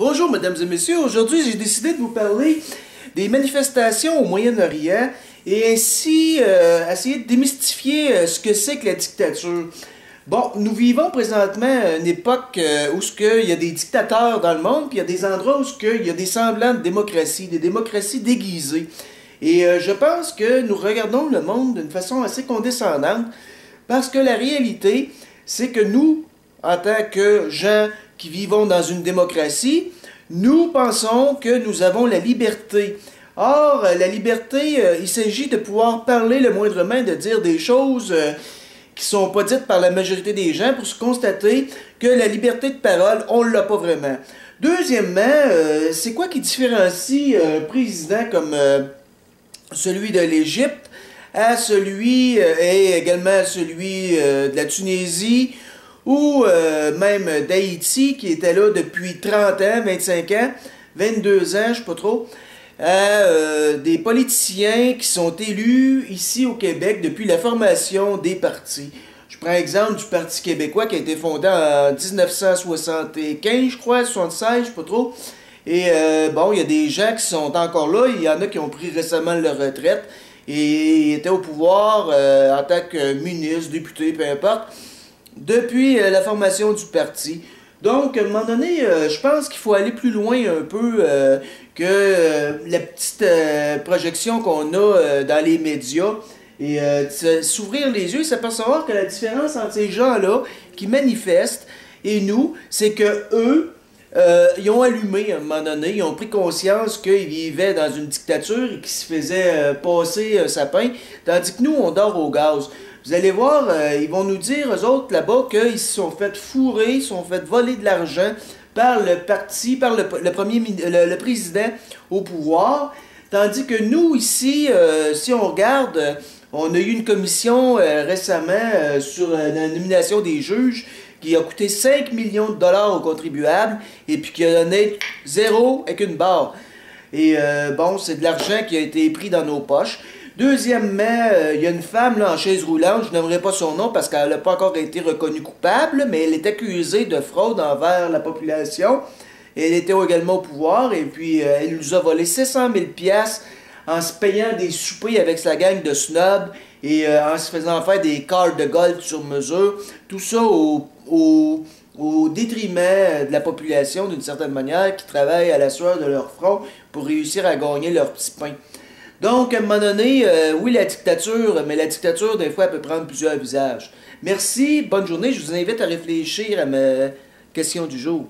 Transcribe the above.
Bonjour mesdames et messieurs, aujourd'hui j'ai décidé de vous parler des manifestations au Moyen-Orient et ainsi essayer de démystifier ce que c'est que la dictature. Bon, nous vivons présentement une époque où il y a des dictateurs dans le monde, puis il y a des endroits où il y a des semblants de démocratie, des démocraties déguisées. Et je pense que nous regardons le monde d'une façon assez condescendante, parce que la réalité, c'est que nous, en tant que gens qui vivons dans une démocratie, nous pensons que nous avons la liberté. Or, la liberté, il s'agit de pouvoir parler le moindrement, de dire des choses qui sont pas dites par la majorité des gens pour se constater que la liberté de parole, on l'a pas vraiment. Deuxièmement, c'est quoi qui différencie un président comme celui de l'Égypte à celui et également celui de la Tunisie ou même d'Haïti qui était là depuis 30 ans, 25 ans, 22 ans, je sais pas trop, à des politiciens qui sont élus ici au Québec depuis la formation des partis. Je prends l'exemple du Parti québécois qui a été fondé en 1975, je crois, 76, je sais pas trop. Et bon, il y a des gens qui sont encore là, il y en a qui ont pris récemment leur retraite et étaient au pouvoir en tant que ministre, député, peu importe, depuis la formation du parti. Donc, à un moment donné, je pense qu'il faut aller plus loin un peu que la petite projection qu'on a dans les médias et s'ouvrir les yeux et s'apercevoir que la différence entre ces gens-là qui manifestent et nous, c'est que eux, ils ont allumé à un moment donné, ils ont pris conscience qu'ils vivaient dans une dictature et qu'ils se faisaient passer un sapin, tandis que nous, on dort au gaz. Vous allez voir, ils vont nous dire, eux autres, là-bas, qu'ils se sont fait fourrer, ils se sont fait voler de l'argent par le parti, par le président au pouvoir, tandis que nous, ici, si on regarde, on a eu une commission récemment sur la nomination des juges qui a coûté 5 millions de dollars aux contribuables et puis qui a donné 0 avec une barre. Et bon, c'est de l'argent qui a été pris dans nos poches. Deuxièmement, il y a une femme là, en chaise roulante, je n'aimerais pas son nom parce qu'elle n'a pas encore été reconnue coupable, mais elle est accusée de fraude envers la population. Elle était également au pouvoir et puis elle nous a volé 700 000 piastres en se payant des soupers avec sa gang de snobs et en se faisant faire des cartes de golf sur mesure. Tout ça au détriment de la population, d'une certaine manière, qui travaille à la sueur de leur front pour réussir à gagner leur petit pain. Donc, à un moment donné, oui, la dictature, mais la dictature, des fois, elle peut prendre plusieurs visages. Merci, bonne journée. Je vous invite à réfléchir à ma question du jour.